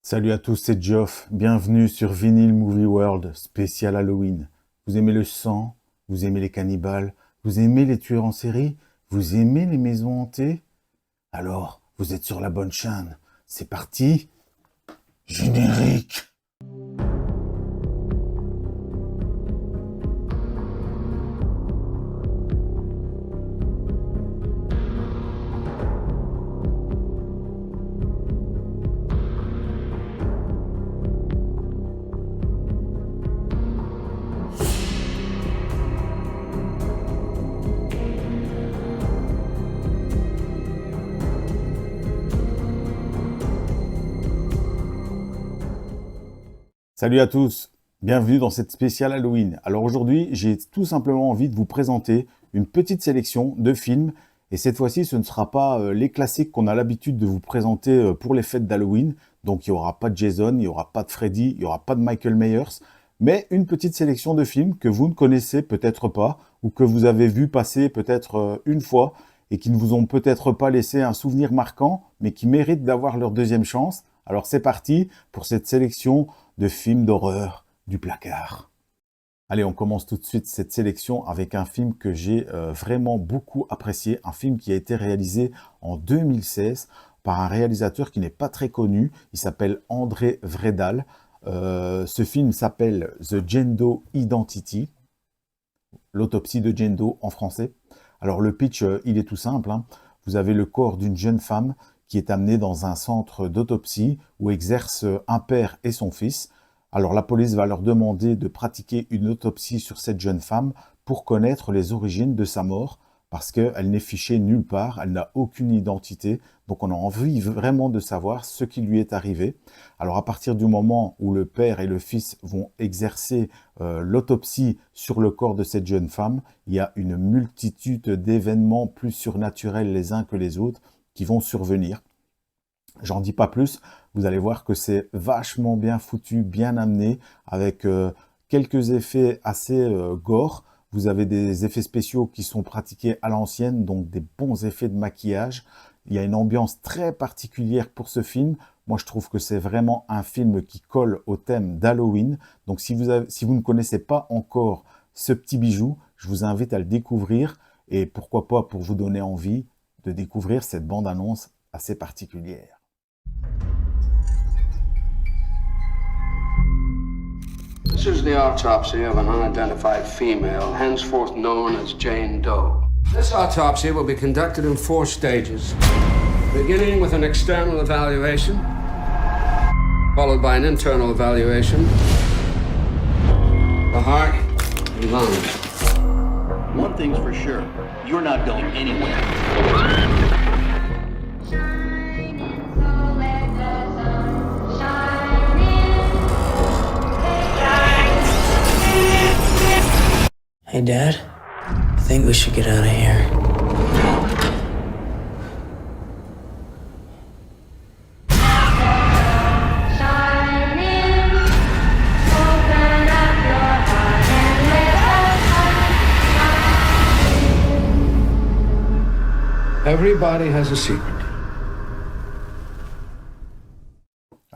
Salut à tous, c'est Geoff. Bienvenue sur Vinyl Movie World, spécial Halloween. Vous aimez le sang? Vous aimez les cannibales? Vous aimez les tueurs en série? Vous aimez les maisons hantées? Alors, vous êtes sur la bonne chaîne. C'est parti. Générique. Salut à tous, bienvenue dans cette spéciale Halloween. Alors aujourd'hui, j'ai tout simplement envie de vous présenter une petite sélection de films. Et cette fois-ci, ce ne sera pas les classiques qu'on a l'habitude de vous présenter pour les fêtes d'Halloween. Donc il n'y aura pas de Jason, il n'y aura pas de Freddy, il n'y aura pas de Michael Myers. Mais une petite sélection de films que vous ne connaissez peut-être pas ou que vous avez vu passer peut-être une fois et qui ne vous ont peut-être pas laissé un souvenir marquant, mais qui méritent d'avoir leur deuxième chance. Alors c'est parti pour cette sélection de films d'horreur du placard. Allez, on commence tout de suite cette sélection avec un film que j'ai vraiment beaucoup apprécié, un film qui a été réalisé en 2016 par un réalisateur qui n'est pas très connu, il s'appelle André Vredal. Ce film s'appelle The Jane Doe Identity, l'autopsie de Jane Doe en français. Alors le pitch, il est tout simple, hein. Vous avez le corps d'une jeune femme qui est amenée dans un centre d'autopsie où exercent un père et son fils. Alors la police va leur demander de pratiquer une autopsie sur cette jeune femme pour connaître les origines de sa mort, parce qu'elle n'est fichée nulle part, elle n'a aucune identité, donc on a envie vraiment de savoir ce qui lui est arrivé. Alors à partir du moment où le père et le fils vont exercer l'autopsie sur le corps de cette jeune femme, il y a une multitude d'événements plus surnaturels les uns que les autres qui vont survenir. J'en dis pas plus, vous allez voir que c'est vachement bien foutu, bien amené, avec quelques effets assez gore. Vous avez des effets spéciaux qui sont pratiqués à l'ancienne, donc des bons effets de maquillage. Il y a une ambiance très particulière pour ce film. Moi, je trouve que c'est vraiment un film qui colle au thème d'Halloween. Donc, si vous ne connaissez pas encore ce petit bijou, je vous invite à le découvrir. Et pourquoi pas pour vous donner envie de découvrir cette bande-annonce assez particulière. This is the autopsy of an unidentified female, henceforth known as Jane Doe. This autopsy will be conducted in 4 stages, beginning with an external evaluation, followed by an internal evaluation, the heart and lungs. One thing's for sure, you're not going anywhere. Hey, Dad. I think we should get out of here. Everybody has a secret.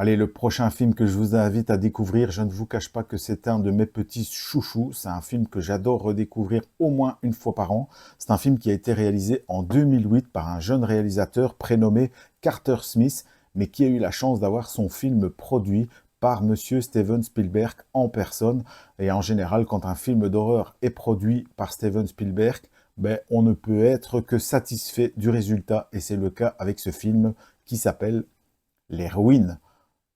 Allez, le prochain film que je vous invite à découvrir, je ne vous cache pas que c'est un de mes petits chouchous. C'est un film que j'adore redécouvrir au moins une fois par an. C'est un film qui a été réalisé en 2008 par un jeune réalisateur prénommé Carter Smith, mais qui a eu la chance d'avoir son film produit par monsieur Steven Spielberg en personne. Et en général, quand un film d'horreur est produit par Steven Spielberg, on ne peut être que satisfait du résultat. Et c'est le cas avec ce film qui s'appelle Les Ruines.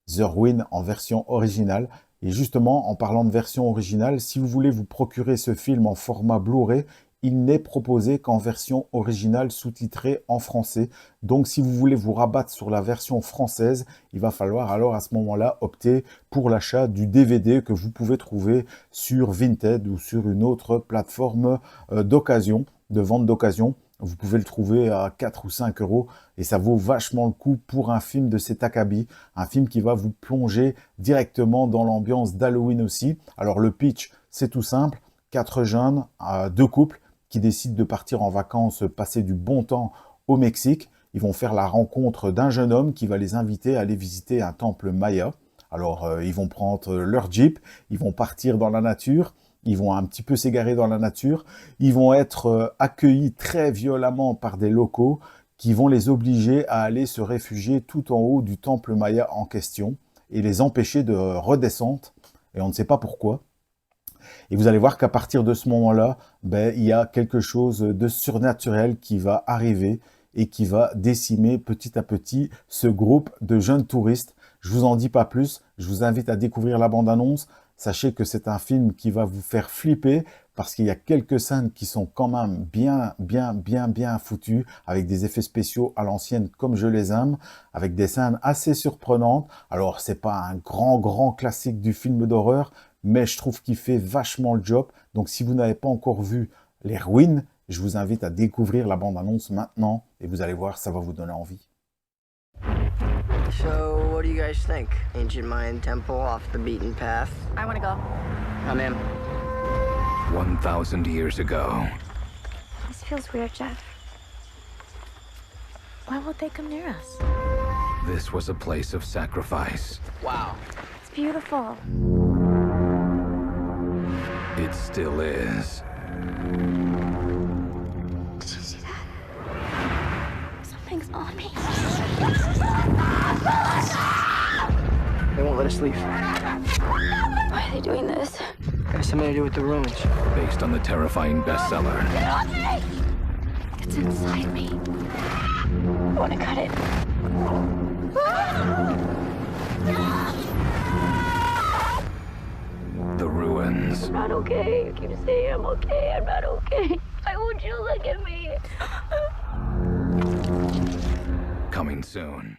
The Ruin en version originale. Et justement, en parlant de version originale, si vous voulez vous procurer ce film en format Blu-ray, il n'est proposé qu'en version originale sous-titrée en français. Donc si vous voulez vous rabattre sur la version française, il va falloir alors à ce moment-là opter pour l'achat du DVD que vous pouvez trouver sur Vinted ou sur une autre plateforme d'occasion, de vente d'occasion. Vous pouvez le trouver à 4 ou 5 euros et ça vaut vachement le coup pour un film de cet acabit, un film qui va vous plonger directement dans l'ambiance d'Halloween aussi. Alors le pitch, c'est tout simple, 4 jeunes, 2 couples qui décident de partir en vacances, passer du bon temps au Mexique. ils vont faire la rencontre d'un jeune homme qui va les inviter à aller visiter un temple maya. Alors, ils vont prendre leur Jeep, ils vont partir dans la nature, ils vont un petit peu s'égarer dans la nature, ils vont être accueillis très violemment par des locaux qui vont les obliger à aller se réfugier tout en haut du temple maya en question et les empêcher de redescendre, et on ne sait pas pourquoi. Et vous allez voir qu'à partir de ce moment-là, il y a quelque chose de surnaturel qui va arriver et qui va décimer petit à petit ce groupe de jeunes touristes. Je vous en dis pas plus, je vous invite à découvrir la bande-annonce. Sachez que c'est un film qui va vous faire flipper parce qu'il y a quelques scènes qui sont quand même bien foutues, avec des effets spéciaux à l'ancienne comme je les aime, avec des scènes assez surprenantes. Alors, c'est pas un grand classique du film d'horreur, mais je trouve qu'il fait vachement le job. Donc, si vous n'avez pas encore vu Les Ruines, je vous invite à découvrir la bande-annonce maintenant et vous allez voir, ça va vous donner envie. So, what do you guys think? Ancient Mayan temple off the beaten path? I want to go. I'm in. 1,000 years ago, This feels weird, Jeff. Why won't they come near us? this was a place of sacrifice. Wow. It's beautiful. It still is. Did you see that? Something's on me. They won't let us leave. Why are they doing this? Got something to do with the ruins. Based on the terrifying bestseller, Get off me! It's inside me. I want to cut it. The Ruins. I'm not okay. You keep saying I'm okay. I'm not okay. Why won't you look at me? Coming soon.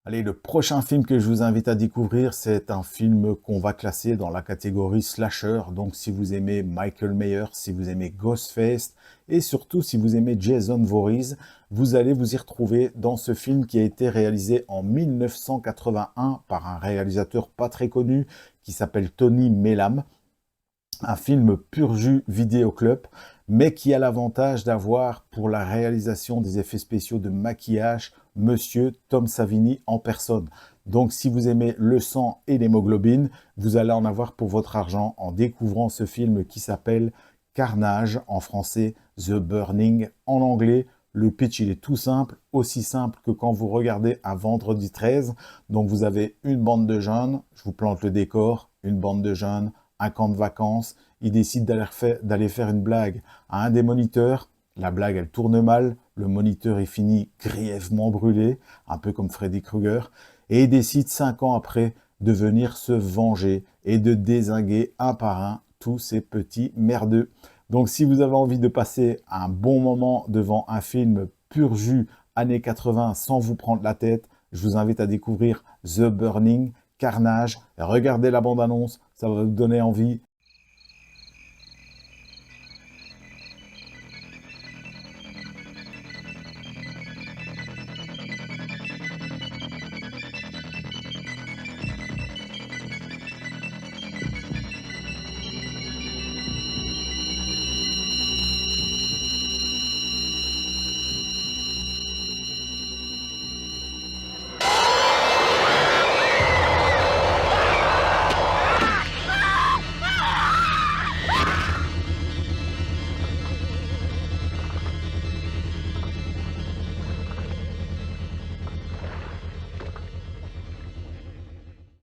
Allez, le prochain film que je vous invite à découvrir, c'est un film qu'on va classer dans la catégorie slasher. Donc, si vous aimez Michael Myers, si vous aimez Ghostface et surtout si vous aimez Jason Voorhees, vous allez vous y retrouver dans ce film qui a été réalisé en 1981 par un réalisateur pas très connu qui s'appelle Tony Melam. Un film pur jus vidéoclub, mais qui a l'avantage d'avoir pour la réalisation des effets spéciaux de maquillage Monsieur Tom Savini en personne. Donc si vous aimez le sang et l'hémoglobine, vous allez en avoir pour votre argent en découvrant ce film qui s'appelle Carnage, en français The Burning, en anglais. Le pitch il est tout simple, aussi simple que quand vous regardez un Vendredi 13. Donc vous avez une bande de jeunes, je vous plante le décor, une bande de jeunes, un camp de vacances, ils décident d'aller faire une blague à un des moniteurs. La blague, elle tourne mal, le moniteur est fini grièvement brûlé, un peu comme Freddy Krueger, et ils décident 5 ans après de venir se venger et de dézinguer un par un tous ces petits merdeux. Donc si vous avez envie de passer un bon moment devant un film pur jus années 80 sans vous prendre la tête, je vous invite à découvrir The Burning, Carnage. Regardez la bande-annonce, ça va vous donner envie.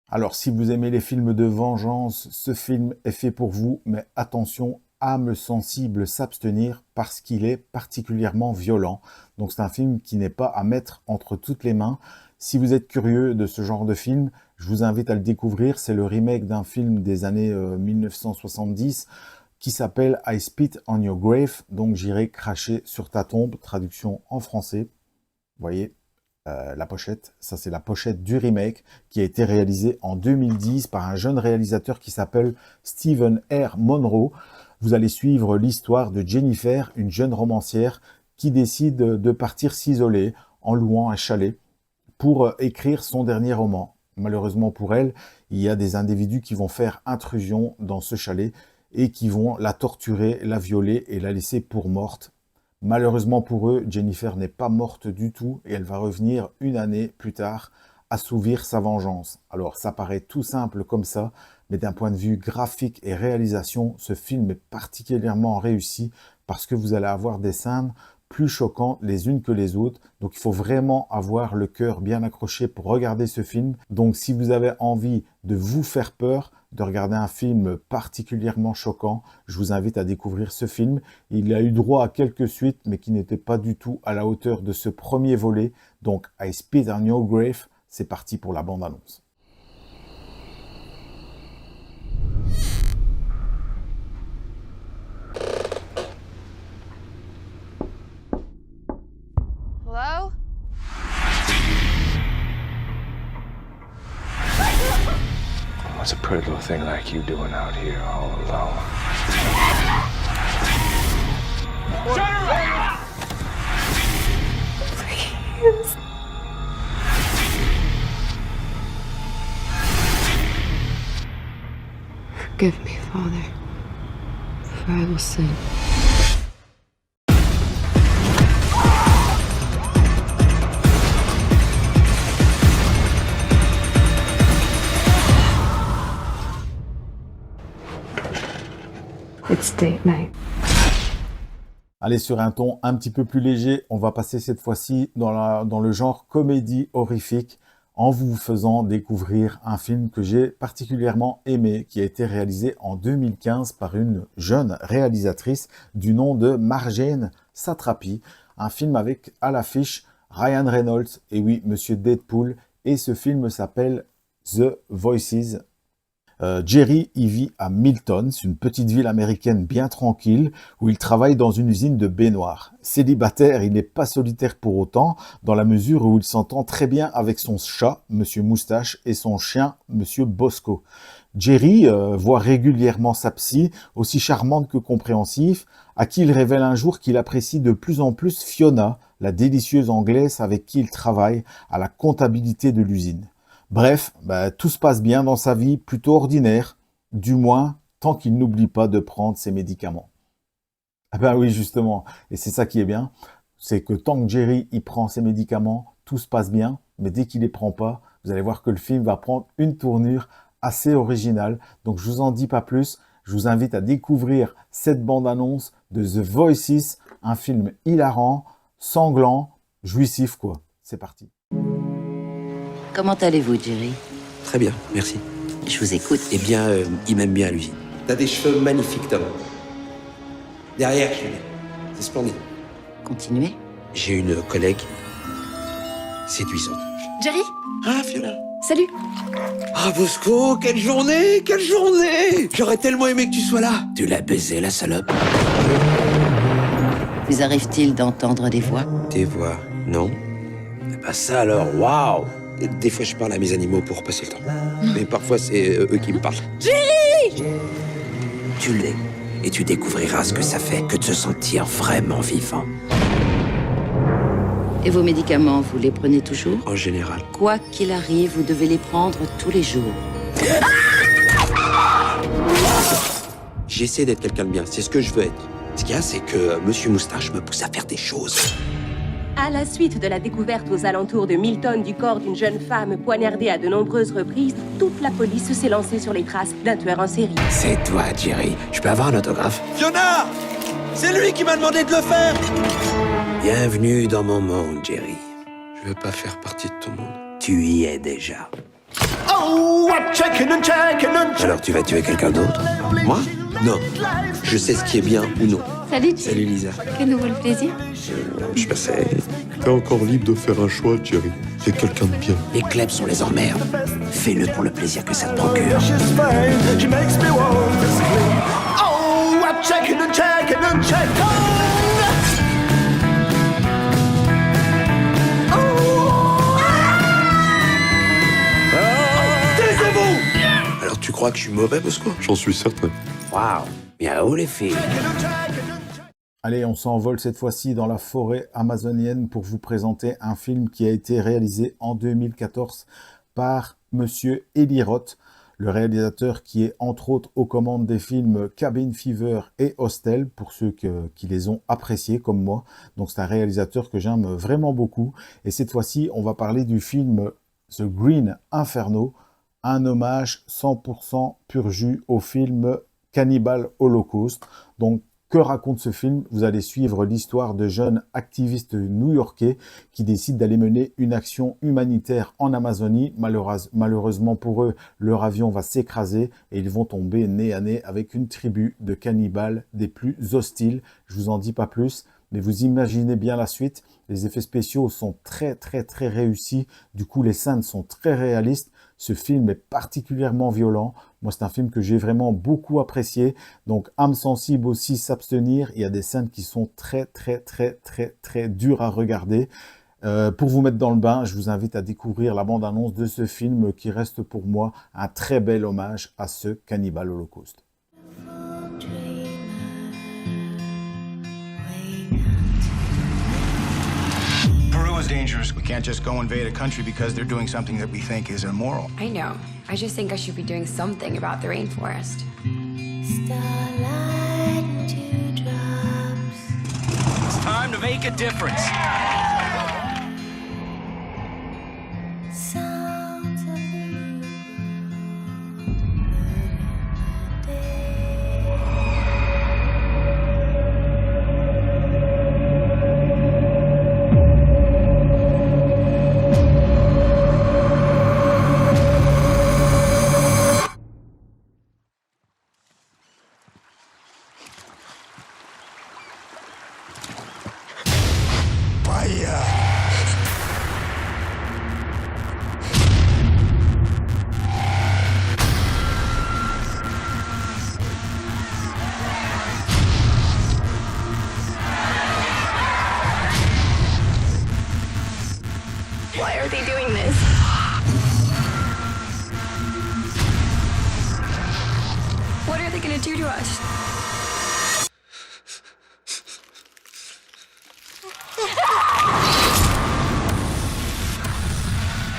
Alors, si vous aimez les films de vengeance, ce film est fait pour vous, mais attention, âme sensible s'abstenir parce qu'il est particulièrement violent. Donc, c'est un film qui n'est pas à mettre entre toutes les mains. Si vous êtes curieux de ce genre de film, je vous invite à le découvrir. C'est le remake d'un film des années 1970 qui s'appelle I Spit on Your Grave. Donc, j'irai cracher sur ta tombe, traduction en français. Vous voyez la pochette, ça c'est la pochette du remake qui a été réalisé en 2010 par un jeune réalisateur qui s'appelle Stephen R. Monroe. Vous allez suivre l'histoire de Jennifer, une jeune romancière qui décide de partir s'isoler en louant un chalet pour écrire son dernier roman. Malheureusement pour elle, il y a des individus qui vont faire intrusion dans ce chalet et qui vont la torturer, la violer et la laisser pour morte. Malheureusement pour eux, Jennifer n'est pas morte du tout et elle va revenir une année plus tard assouvir sa vengeance. Alors ça paraît tout simple comme ça, mais d'un point de vue graphique et réalisation, ce film est particulièrement réussi parce que vous allez avoir des scènes plus choquantes les unes que les autres. Donc il faut vraiment avoir le cœur bien accroché pour regarder ce film. Donc si vous avez envie de vous faire peur, de regarder un film particulièrement choquant, je vous invite à découvrir ce film. Il a eu droit à quelques suites, mais qui n'étaient pas du tout à la hauteur de ce premier volet. Donc I Spit on Your Grave, c'est parti pour la bande-annonce. Hello? What's a pretty little thing like you doing out here all alone? Forgive me, Father, for I will sin. It's date night. Allez, sur un ton un petit peu plus léger, on va passer cette fois-ci dans le genre comédie horrifique en vous faisant découvrir un film que j'ai particulièrement aimé, qui a été réalisé en 2015 par une jeune réalisatrice du nom de Marjane Satrapi. Un film avec à l'affiche Ryan Reynolds, et oui, Monsieur Deadpool, et ce film s'appelle The Voices. Jerry y vit à Milton, c'est une petite ville américaine bien tranquille où il travaille dans une usine de baignoires. Célibataire, il n'est pas solitaire pour autant, dans la mesure où il s'entend très bien avec son chat, Monsieur Moustache, et son chien, Monsieur Bosco. Jerry voit régulièrement sa psy, aussi charmante que compréhensive, à qui il révèle un jour qu'il apprécie de plus en plus Fiona, la délicieuse anglaise avec qui il travaille à la comptabilité de l'usine. Bref, tout se passe bien dans sa vie, plutôt ordinaire, du moins tant qu'il n'oublie pas de prendre ses médicaments. Ah ben oui, justement, et c'est ça qui est bien, c'est que tant que Jerry y prend ses médicaments, tout se passe bien, mais dès qu'il les prend pas, vous allez voir que le film va prendre une tournure assez originale. Donc je vous en dis pas plus, je vous invite à découvrir cette bande-annonce de The Voices, un film hilarant, sanglant, jouissif quoi. C'est parti. Comment allez-vous, Jerry? Très bien, merci. Je vous écoute. Eh bien, il m'aime bien à l'usine. T'as des cheveux magnifiques, Tom. Derrière, je l'ai. C'est splendide. Continuez. J'ai une collègue séduisante. Jerry? Ah, Fiona. Salut! Ah, Bosco, quelle journée! Quelle journée! J'aurais tellement aimé que tu sois là. Tu l'as baisé, la salope. Vous arrive-t-il d'entendre des voix? Tes voix, non? Eh ben ça alors, waouh! Des fois, je parle à mes animaux pour passer le temps. Mais parfois, c'est eux qui me parlent. Jerry! Tu l'es. Et tu découvriras ce que ça fait que de se sentir vraiment vivant. Et vos médicaments, vous les prenez toujours? En général. Quoi qu'il arrive, vous devez les prendre tous les jours. J'essaie d'être quelqu'un de bien, c'est ce que je veux être. Ce qu'il y a, c'est que Monsieur Moustache me pousse à faire des choses. À la suite de la découverte aux alentours de Milton du corps d'une jeune femme poignardée à de nombreuses reprises, toute la police s'est lancée sur les traces d'un tueur en série. C'est toi, Jerry. Je peux avoir un autographe? Fiona! C'est lui qui m'a demandé de le faire! Bienvenue dans mon monde, Jerry. Je veux pas faire partie de ton monde. Tu y es déjà. Oh, alors tu vas tuer quelqu'un d'autre? Moi? Non. Je sais ce qui est bien ou non. Salut! Salut, Lisa. Quel nouveau plaisir? Je passais. T'es encore libre de faire un choix, Jerry. T'es quelqu'un de bien. Les klebs, on les emmerde. Fais-le pour le plaisir que ça te procure. Taisez-vous! Alors tu crois que je suis mauvais, Bosco? J'en suis certain. Waouh! Miaou les filles! Allez, on s'envole cette fois-ci dans la forêt amazonienne pour vous présenter un film qui a été réalisé en 2014 par Monsieur Eli Roth. le réalisateur qui est entre autres aux commandes des films Cabin Fever et Hostel, pour ceux qui les ont appréciés comme moi. Donc c'est un réalisateur que j'aime vraiment beaucoup. Et cette fois-ci, on va parler du film The Green Inferno, un hommage 100% pur jus au film Cannibal Holocaust. Donc, que raconte ce film? Vous allez suivre l'histoire de jeunes activistes new-yorkais qui décident d'aller mener une action humanitaire en Amazonie. Malheureusement pour eux, leur avion va s'écraser et ils vont tomber nez à nez avec une tribu de cannibales des plus hostiles. Je vous en dis pas plus, mais vous imaginez bien la suite. Les effets spéciaux sont très réussis. Du coup, les scènes sont très réalistes. Ce film est particulièrement violent. Moi, c'est un film que j'ai vraiment beaucoup apprécié. Donc, âme sensible aussi, s'abstenir. Il y a des scènes qui sont très dures à regarder. Pour vous mettre dans le bain, je vous invite à découvrir la bande-annonce de ce film qui reste pour moi un très bel hommage à ce Cannibal Holocaust. Peru is dangerous. We can't just go invade a country because they're doing something that we think is immoral. I know. I just think I should be doing something about the rainforest. It's time to make a difference. Why are they doing this? What are they gonna do to us?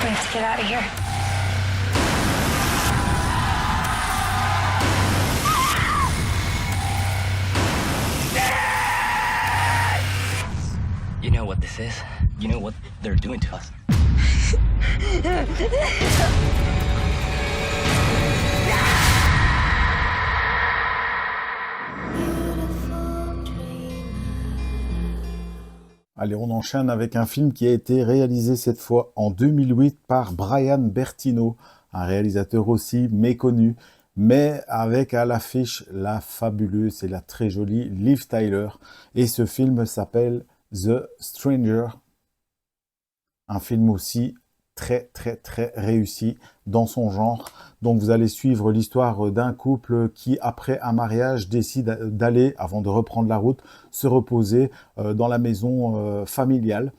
We have to get out of here. You know what this is? You know what they're doing to us? Allez, on enchaîne avec un film qui a été réalisé cette fois en 2008 par Brian Bertino, un réalisateur aussi méconnu, mais avec à l'affiche la fabuleuse et la très jolie Liv Tyler. Et ce film s'appelle The Stranger, un film aussi très réussi dans son genre. Donc vous allez suivre l'histoire d'un couple qui, après un mariage, décide d'aller, avant de reprendre la route, se reposer dans la maison familiale.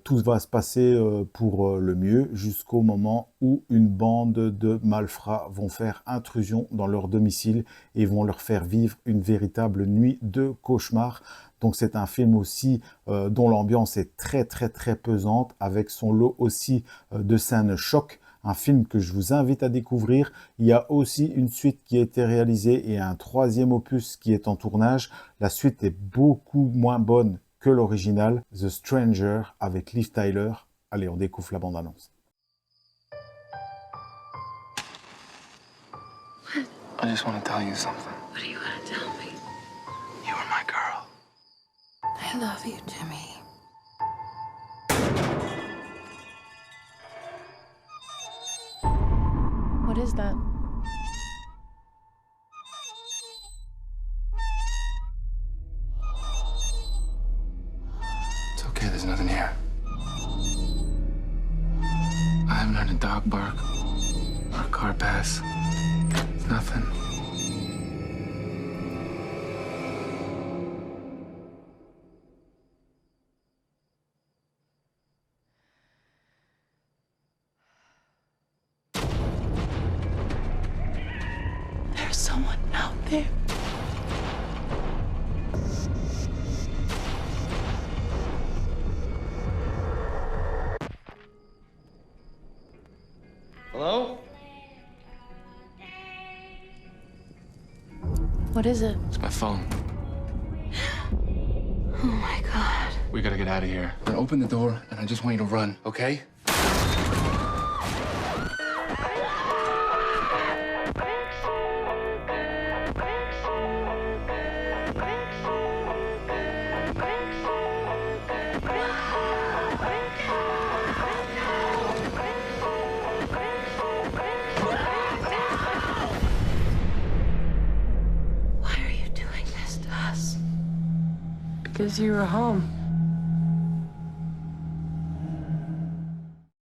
Tout va se passer pour le mieux jusqu'au moment où une bande de malfrats vont faire intrusion dans leur domicile et vont leur faire vivre une véritable nuit de cauchemar. Donc c'est un film aussi dont l'ambiance est très pesante, avec son lot aussi de scènes choc. Un film que je vous invite à découvrir. Il y a aussi une suite qui a été réalisée et un troisième opus qui est en tournage. La suite est beaucoup moins bonne que l'original, The Stranger avec Liv Tyler. Allez, on découvre la bande-annonce. I just want to tell you something. What do you want to tell me? You are my girl. I love you, Jimmy. What is that? It's okay, there's nothing here. I haven't heard a dog bark or a car pass. It's nothing. There's someone out there. Hello? What is it? It's my phone. Oh my god. We gotta get out of here. Then open the door, and I just want you to run, okay? Because you were home.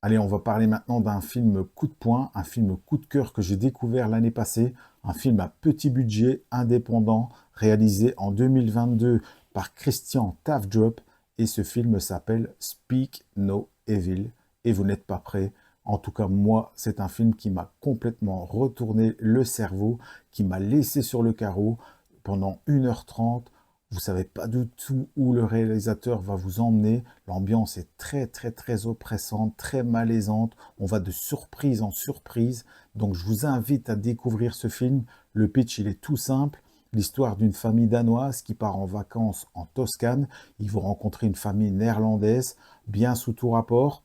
Allez, on va parler maintenant d'un film coup de poing, un film coup de cœur que j'ai découvert l'année passée, un film à petit budget, indépendant, réalisé en 2022 par Christian Tafdrup, et ce film s'appelle Speak No Evil, et vous n'êtes pas prêts. En tout cas, moi, c'est un film qui m'a complètement retourné le cerveau, qui m'a laissé sur le carreau pendant 1h30. Vous savez pas du tout où le réalisateur va vous emmener. L'ambiance est très oppressante, très malaisante. On va de surprise en surprise. Donc je vous invite à découvrir ce film. Le pitch, il est tout simple. L'histoire d'une famille danoise qui part en vacances en Toscane. Ils vont rencontrer une famille néerlandaise, bien sous tout rapport.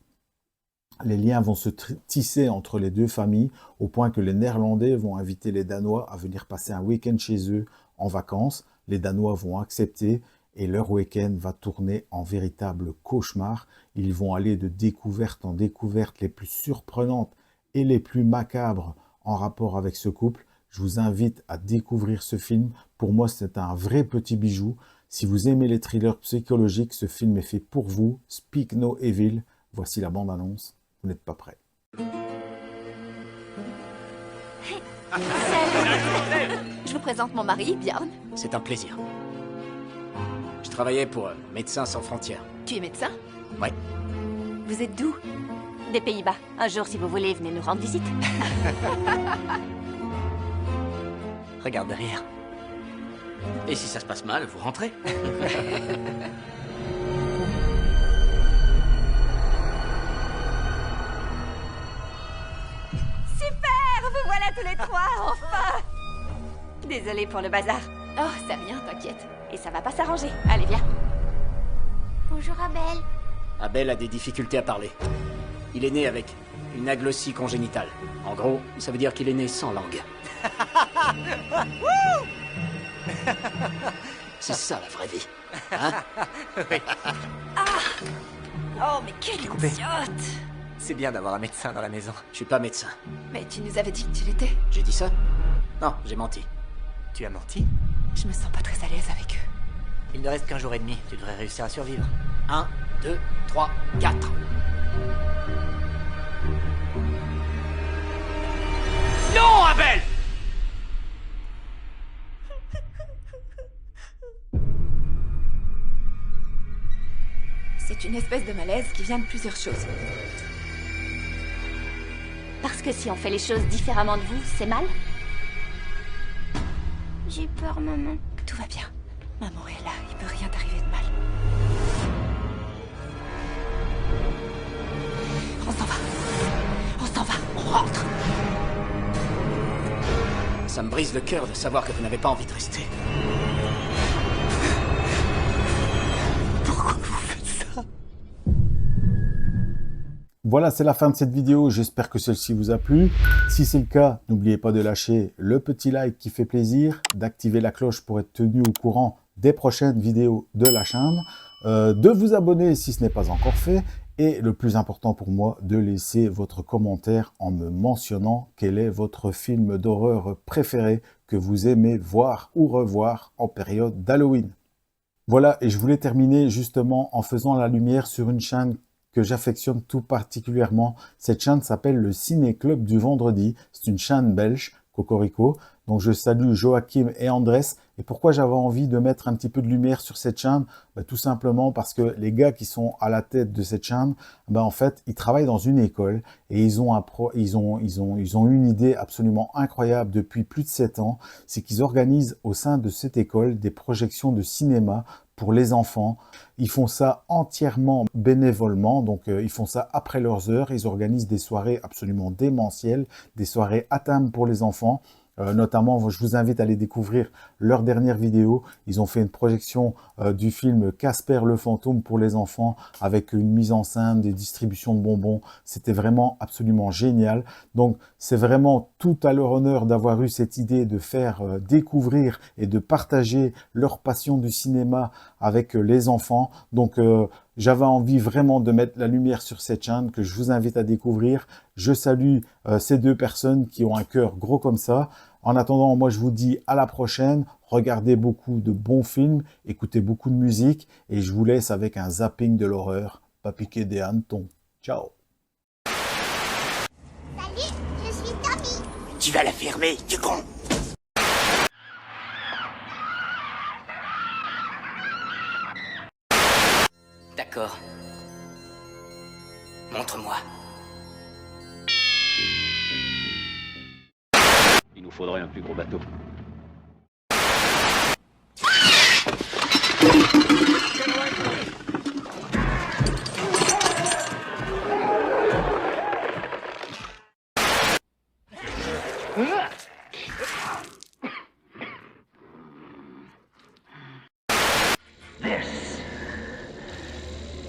Les liens vont se tisser entre les deux familles, au point que les Néerlandais vont inviter les Danois à venir passer un week-end chez eux en vacances. Les Danois vont accepter et leur week-end va tourner en véritable cauchemar. Ils vont aller de découverte en découverte les plus surprenantes et les plus macabres en rapport avec ce couple. Je vous invite à découvrir ce film. Pour moi, c'est un vrai petit bijou. Si vous aimez les thrillers psychologiques, ce film est fait pour vous. Speak No Evil. Voici la bande-annonce. Vous n'êtes pas prêts. Je vous présente mon mari, Björn. C'est un plaisir. Je travaillais pour Médecins sans frontières. Tu es médecin? Ouais. Vous êtes d'où? Des Pays-Bas. Un jour, si vous voulez, venez nous rendre visite. Regarde derrière. Et si ça se passe mal, vous rentrez. Super! Vous voilà tous les trois, enfin! Désolée pour le bazar. Oh, c'est rien, t'inquiète. Et ça va pas s'arranger. Allez, viens. Bonjour Abel. Abel a des difficultés à parler. Il est né avec une aglossie congénitale. En gros, ça veut dire qu'il est né sans langue. C'est ça la vraie vie. Hein? Oui. Ah! Oh, mais quel idiote! C'est bien d'avoir un médecin dans la maison. Je suis pas médecin. Mais tu nous avais dit que tu l'étais. J'ai dit ça? Non, j'ai menti. Tu as menti? Je me sens pas très à l'aise avec eux. Il ne reste qu'un jour et demi. Tu devrais réussir à survivre. 1, 2, 3, 4. Non, Abel! C'est une espèce de malaise qui vient de plusieurs choses. Parce que si on fait les choses différemment de vous, c'est mal? J'ai peur, maman. Tout va bien. Maman est là, il peut rien t'arriver de mal. On s'en va. On s'en va, on rentre. Ça me brise le cœur de savoir que vous n'avez pas envie de rester. Pourquoi vous faites ça? Voilà, c'est la fin de cette vidéo. J'espère que celle-ci vous a plu. Si c'est le cas, n'oubliez pas de lâcher le petit like qui fait plaisir, d'activer la cloche pour être tenu au courant des prochaines vidéos de la chaîne, de vous abonner si ce n'est pas encore fait, et le plus important pour moi, de laisser votre commentaire en me mentionnant quel est votre film d'horreur préféré que vous aimez voir ou revoir en période d'Halloween. Voilà, et je voulais terminer justement en faisant la lumière sur une chaîne que j'affectionne tout particulièrement. Cette chaîne s'appelle le Ciné Club du Vendredi. C'est une chaîne belge, Cocorico. Donc je salue Joachim et Andrés. Et pourquoi j'avais envie de mettre un petit peu de lumière sur cette chaîne? Tout simplement parce que les gars qui sont à la tête de cette chaîne, en fait, ils travaillent dans une école et ils ont une idée absolument incroyable depuis plus de 7 ans. C'est qu'ils organisent au sein de cette école des projections de cinéma pour les enfants. Ils font ça entièrement bénévolement, donc ils font ça après leurs heures. Ils organisent des soirées absolument démentielles, des soirées à thème pour les enfants. Notamment, je vous invite à aller découvrir leur dernière vidéo. Ils ont fait une projection du film Casper le fantôme pour les enfants avec une mise en scène, des distributions de bonbons. C'était vraiment absolument génial. Donc, c'est vraiment tout à leur honneur d'avoir eu cette idée de faire découvrir et de partager leur passion du cinéma avec les enfants. Donc, j'avais envie vraiment de mettre la lumière sur cette chaîne que je vous invite à découvrir. Je salue ces deux personnes qui ont un cœur gros comme ça. En attendant, moi je vous dis à la prochaine. Regardez beaucoup de bons films, écoutez beaucoup de musique et je vous laisse avec un zapping de l'horreur. Pas piquer des hannetons. Ciao. Salut, je suis Tommy. Tu vas la fermer, tu con. D'accord. Montre-moi. Il nous faudrait un plus gros bateau. This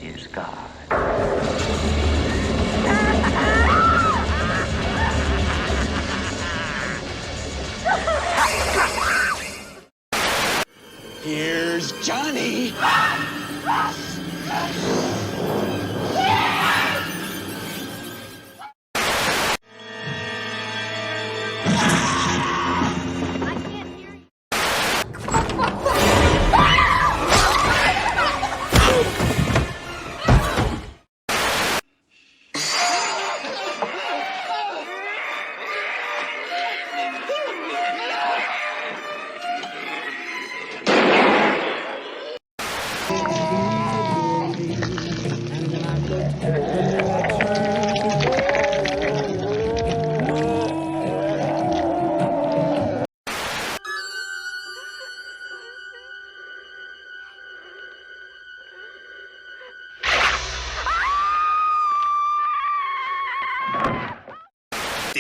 is God. Here's Johnny.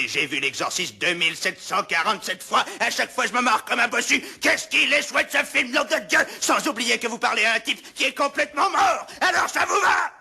J'ai vu l'exorciste 2747 fois. À chaque fois, je me marre comme un bossu. Qu'est-ce qu'il est chouette ce film, nom de Dieu! Sans oublier que vous parlez à un type qui est complètement mort. Alors ça vous va?